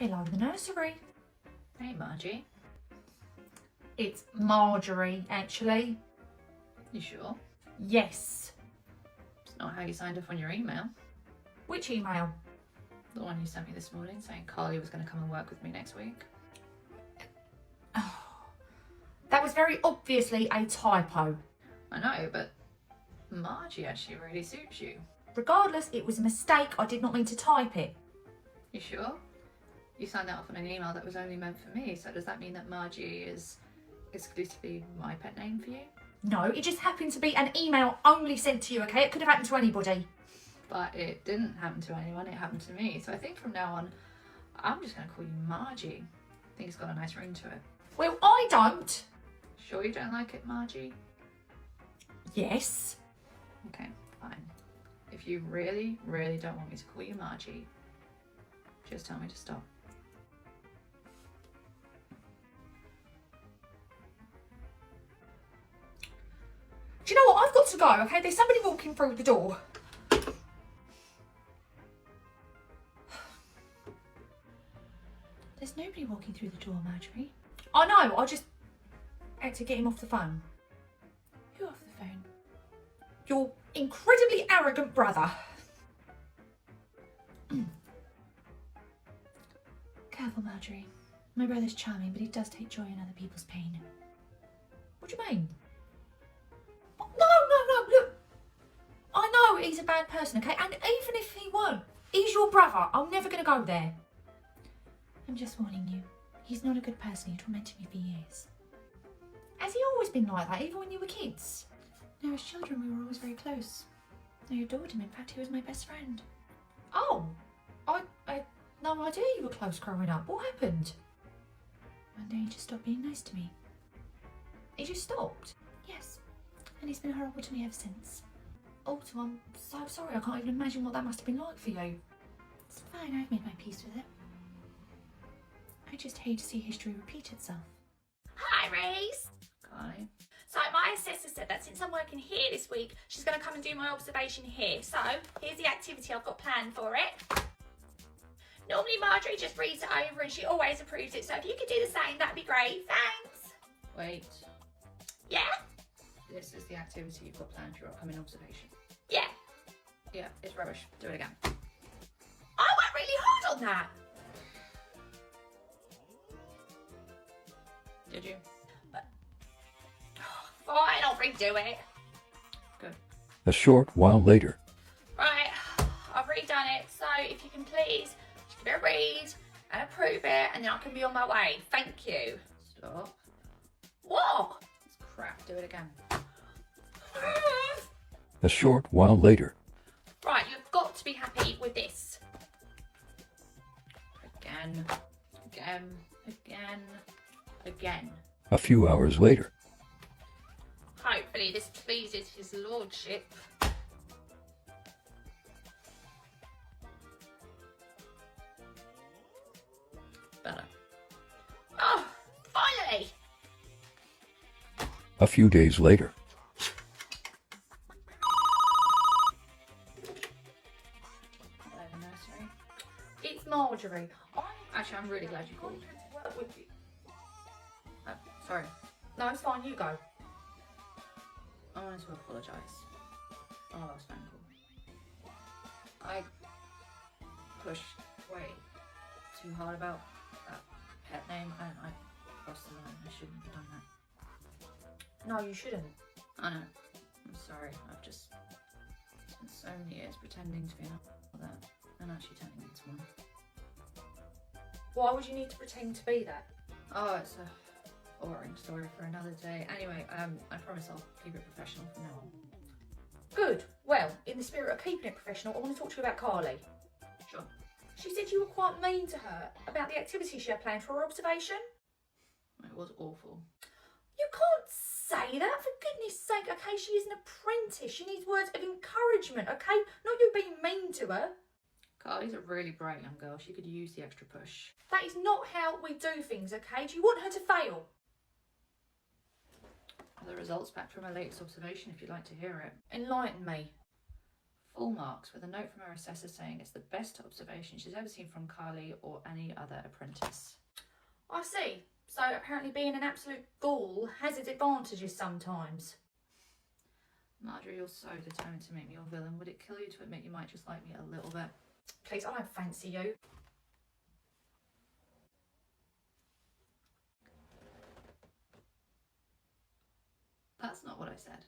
Hello, the nursery. Hey, Margie. It's Marjorie, actually. You sure? Yes. It's not how you signed off on your email. Which email? The one you sent me this morning saying Carly was going to come and work with me next week. Oh, that was very obviously a typo. I know, but Margie actually really suits you. Regardless, it was a mistake. I did not mean to type it. You sure? You signed that off on an email that was only meant for me, so does that mean that Margie is exclusively my pet name for you? No, it just happened to be an email only sent to you, okay? It could have happened to anybody. But it didn't happen to anyone, it happened to me. So I think from now on, I'm just going to call you Margie. I think it's got a nice ring to it. Well, I don't. Sure you don't like it, Margie? Yes. Okay, fine. If you really, really don't want me to call you Margie, just tell me to stop. Do you know what? I've got to go, okay? There's somebody walking through the door. There's nobody walking through the door, Marjorie. I know, I just had to get him off the phone. Who off the phone? Your incredibly arrogant brother. Careful, Marjorie. My brother's charming, but he does take joy in other people's pain. What do you mean? No, look. I know he's a bad person, okay? And even if he weren't, he's your brother. I'm never going to go there. I'm just warning you. He's not a good person. He tormented me for years. Has he always been like that, even when you were kids? No, as children we were always very close. I adored him. In fact, he was my best friend. Oh, I had no idea you were close growing up. What happened? One day he just stopped being nice to me. He just stopped? Yes. And he's been horrible to me ever since. Oh, so I'm so sorry. I can't even imagine what that must have been like for you. It's fine. I've made my peace with it. I just hate to see history repeat itself. Hi, Reese. Carly? So my assessor said that since I'm working here this week, she's going to come and do my observation here. So here's the activity I've got planned for it. Normally Marjorie just reads it over and she always approves it. So if you could do the same, that'd be great. Thanks. Wait. Yeah? This is the activity you've got planned for your upcoming observation. Yeah. Yeah, it's rubbish. Do it again. I worked really hard on that. Did you? Fine, I'll redo it. Good. A short while later. Right, I've redone it. So if you can please just give it a read and approve it, and then I can be on my way. Thank you. Stop. What? It's crap. Do it again. A short while later. Right, you've got to be happy with this. Again. Again. Again. Again. A few hours later. Hopefully this pleases his lordship. Better. Oh, finally! A few days later. Hello, the nursery. It's Marjorie. Actually, I'm really glad you called. Work with you. Oh, sorry. No, it's fine. You go. I wanted to apologise for our last phone call. I pushed way too hard about that pet name and I crossed the line. I shouldn't have done that. No, you shouldn't. I know. I'm sorry. I've just spent so many years pretending to be another and actually turning into one. Why would you need to pretend to be that? Oh, it's a boring story for another day. Anyway, I promise I'll keep it professional from now on. Good. Well, in the spirit of keeping it professional, I want to talk to you about Carly. Sure. She said you were quite mean to her about the activity she had planned for her observation. It was awful. You can't say that, for goodness sake, okay? She is an apprentice. She needs words of encouragement, okay? Not you being mean to her. Carly's a really bright young girl. She could use the extra push. That is not how we do things, okay? Do you want her to fail? The results back from her latest observation, if you'd like to hear it. Enlighten me. Full marks with a note from her assessor saying it's the best observation she's ever seen from Carly or any other apprentice. I see. So apparently being an absolute ghoul has its advantages sometimes. Marjorie, you're so determined to make me your villain. Would it kill you to admit you might just like me a little bit? Please, I don't fancy you. That's not what I said.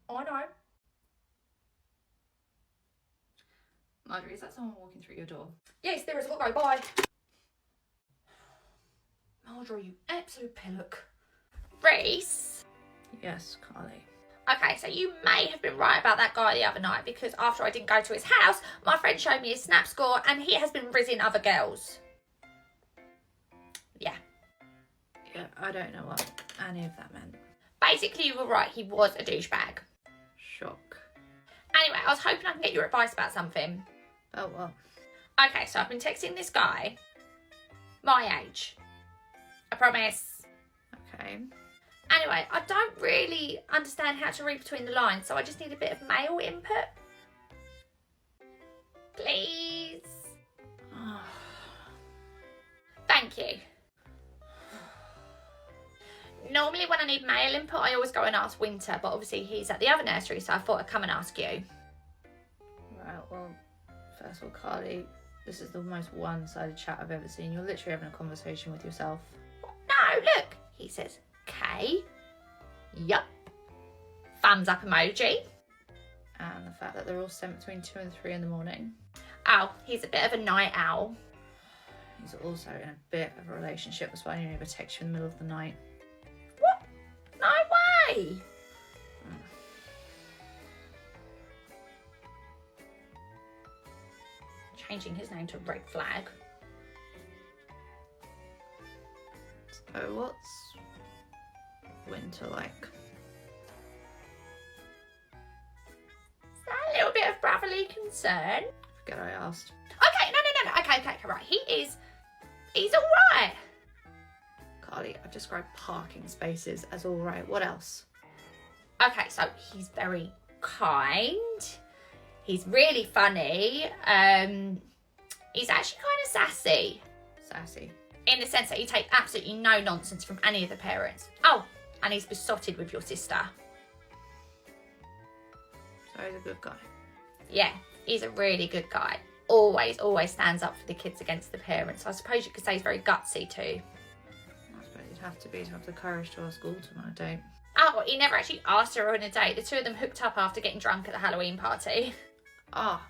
I know. Marjorie, is that someone walking through your door? Yes, there is. Look, go, bye. Marjorie, you absolute pillock. Reese. Yes, Carly. Okay, so you may have been right about that guy the other night, because after I didn't go to his house, my friend showed me his snap score and he has been rizzing other girls. Yeah. Yeah, I don't know what any of that meant. Basically, you were right. He was a douchebag. Shock. Anyway, I was hoping I can get your advice about something. Oh, well. Okay, so I've been texting this guy. My age. I promise. Okay. Anyway, I don't really understand how to read between the lines, so I just need a bit of male input. Please. Thank you. Normally when I need male input, I always go and ask Winter, but obviously he's at the other nursery, so I thought I'd come and ask you. Right, well, first of all, Carly, this is the most one-sided chat I've ever seen. You're literally having a conversation with yourself. No, look, he says, K. Yup. Thumbs up emoji. And the fact that they're all sent between 2 and 3 in the morning. Oh, he's a bit of a night owl. He's also in a bit of a relationship. That's why he never texts you in the middle of the night. What? No way. Changing his name to Red Flag. So what's Winter like? Is that a little bit of brotherly concern? Forget I asked. Okay, no. Okay, right. He's all right. Carly, I've described parking spaces as all right. What else? Okay, so he's very kind. He's really funny. He's actually kind of sassy. Sassy. In the sense that he takes absolutely no nonsense from any of the parents. Oh, and he's besotted with your sister. So he's a good guy. Yeah, he's a really good guy. Always stands up for the kids against the parents. I suppose you could say he's very gutsy too. I suppose you'd have to be to have the courage to ask Alton on a date. Oh, he never actually asked her on a date. The two of them hooked up after getting drunk at the Halloween party. Ah.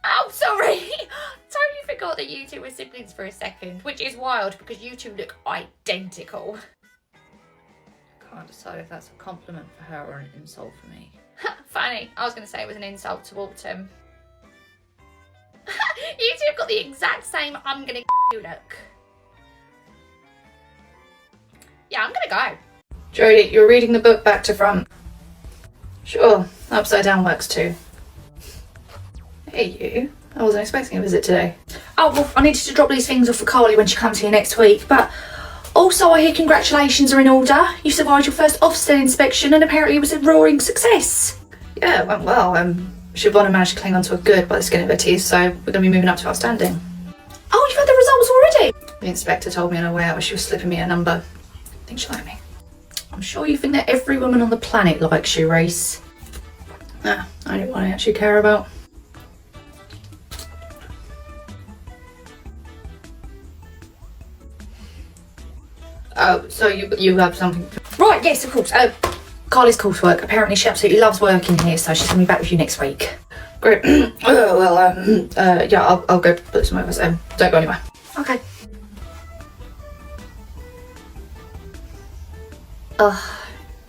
Oh, sorry. Totally forgot that you two were siblings for a second, which is wild because you two look identical. Can't decide if that's a compliment for her or an insult for me. Funny. I was going to say it was an insult to Autumn. You two have got the exact same I'm going to you look. Yeah, I'm going to go. Jodie, you're reading the book back to front. Sure, upside down works too. Hey you, I wasn't expecting a visit today. Oh, well, I needed to drop these things off for Carly when she comes here next week, but also I hear congratulations are in order. You survived your first Ofsted inspection and apparently it was a roaring success. Yeah, it went well. Siobhan managed to cling onto a good by the skin of her teeth, so we're going to be moving up to outstanding. Oh, you've had the results already? The inspector told me on her way out she was slipping me a number. I think she liked me. I'm sure you think that every woman on the planet likes you, Reese. Nah, only one I actually care about. Oh, so you have something to... Right, yes, of course. Carly's coursework. Apparently she absolutely loves working here, so she's going to be back with you next week. Great. Yeah, I'll go put some over. Don't go anywhere. Okay.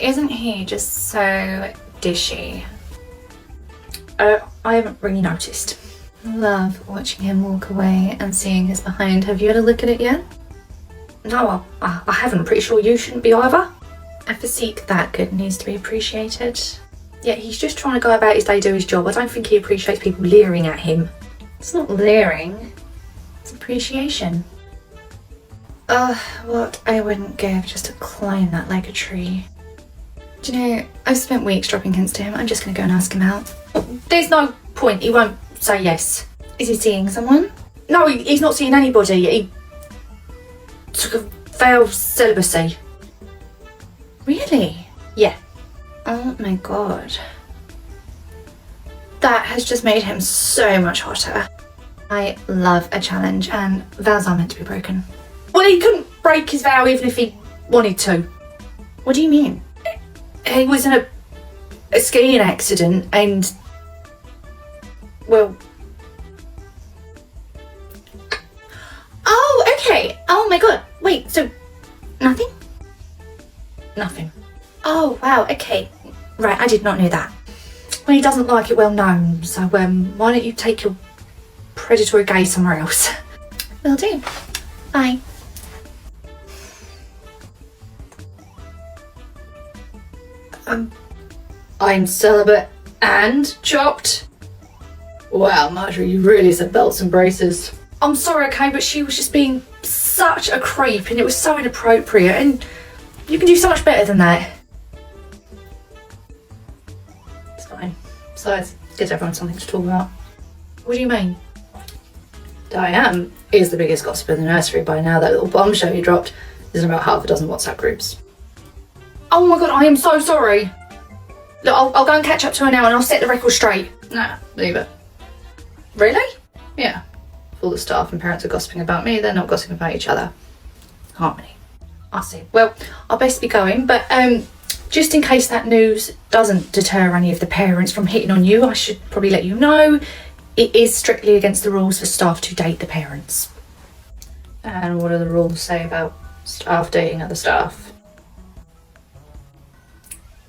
Isn't he just so dishy? I haven't really noticed. Love watching him walk away and seeing his behind. Have you had a look at it yet? No, I haven't. I'm pretty sure you shouldn't be either. A physique that good needs to be appreciated. Yeah, he's just trying to go about his day, do his job. I don't think he appreciates people leering at him. It's not leering, it's appreciation. What I wouldn't give just to climb that like a tree. Do you know, I've spent weeks dropping hints to him. I'm just going to go and ask him out. There's no point. He won't say yes. Is he seeing someone? No, he's not seeing anybody. He took a vow of celibacy. Really? Yeah. Oh my god. That has just made him so much hotter. I love a challenge, and vows are meant to be broken. Well, he couldn't break his vow even if he wanted to. What do you mean? He was in a skiing accident and, well... Oh, okay. Oh my god. Wait, so nothing? nothing. Oh, wow, okay. Right, I did not know that. Well, he doesn't like it well known, so why don't you take your predatory gaze somewhere else? Will do. Bye. I'm celibate and chopped. Wow, Marjorie, you really said belts and braces. I'm sorry, okay, but she was just being such a creep and it was so inappropriate, and you can do so much better than that. It's fine. Besides, it gives everyone something to talk about. What do you mean? Diane is the biggest gossip in the nursery by now. That little bombshell you dropped is in about half a dozen WhatsApp groups. Oh my god, I am so sorry. Look, I'll go and catch up to her now and I'll set the record straight. Nah, leave it. Really? Yeah. If all the staff and parents are gossiping about me, they're not gossiping about each other. Harmony. I see. Well, I'll best be going, but just in case that news doesn't deter any of the parents from hitting on you, I should probably let you know it is strictly against the rules for staff to date the parents. And what do the rules say about staff dating other staff?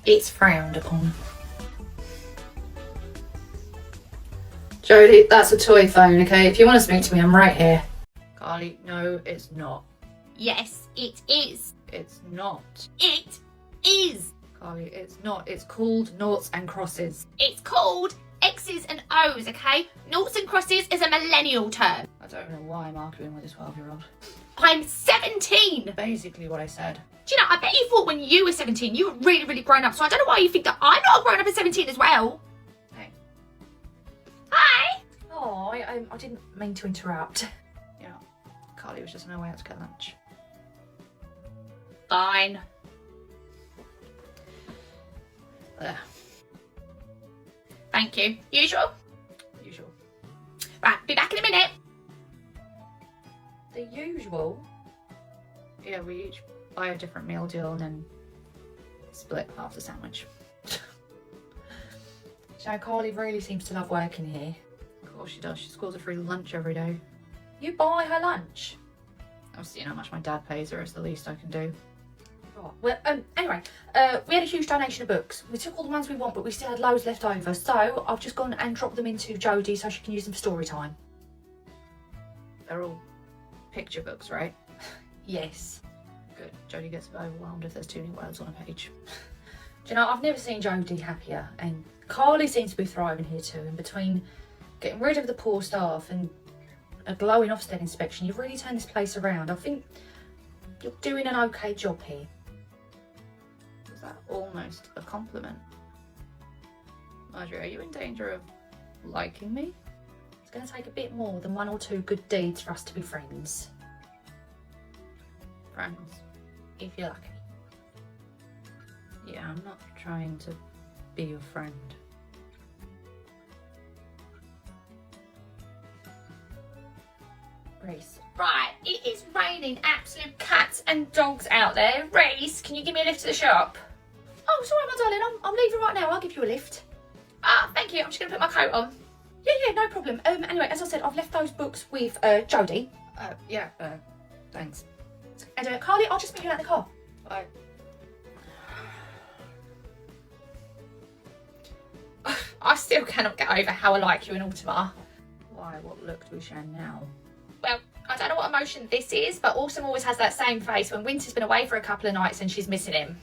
It's frowned upon. Jodie, that's a toy phone, okay? If you want to speak to me, I'm right here. Carly, no, it's not. Yes, it is. It's not. It is. Carly, it's not. It's called noughts and crosses. It's called X's and O's, okay? Noughts and crosses is a millennial term. I don't know why I'm arguing with a 12-year-old. I'm 17. Basically what I said. Do you know, I bet you thought when you were 17 you were really, really grown up, so I don't know why you think that I'm not grown up at 17 as well. Hey. Hi. Oh, I didn't mean to interrupt. Yeah, Carly was just on her way out to get lunch. Fine. There. Thank you. Usual? Usual. Right, be back in a minute. The usual? Yeah, we each buy a different meal deal and then split half the sandwich. You know, Carly really seems to love working here. Of course she does. She scores a free lunch every day. You buy her lunch? Obviously, you know how much my dad pays her. It's the least I can do. Oh, well, anyway, we had a huge donation of books. We took all the ones we want, but we still had loads left over. So I've just gone and dropped them into Jodie so she can use them for story time. They're all picture books, right? Yes. Good. Jodie gets a bit overwhelmed if there's too many words on a page. Do you know, I've never seen Jodie happier, and Carly seems to be thriving here too. And between getting rid of the poor staff and a glowing Ofsted inspection, you've really turned this place around. I think you're doing an okay job here. Is that almost a compliment? Marjorie, are you in danger of liking me? It's going to take a bit more than 1 or 2 good deeds for us to be friends. Friends, if you're lucky. Yeah, I'm not trying to be your friend. Grace. Right, it is raining absolute cats and dogs out there. Reese, can you give me a lift to the shop? Oh, it's all right, my darling. I'm leaving right now. I'll give you a lift. Ah, thank you. I'm just going to put my coat on. Yeah, no problem. Anyway, as I said, I've left those books with Jodie. Yeah, thanks. And Carly, I'll just meet you out in the car. Bye. I still cannot get over how I like you in Ultima. Why? What look do we share now? Well, I don't know what emotion this is, but Autumn always has that same face when Winter's been away for a couple of nights and she's missing him.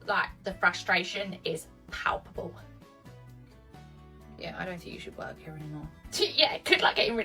Like, the frustration is palpable. Yeah, I don't think you should work here anymore. Yeah, good luck getting rid of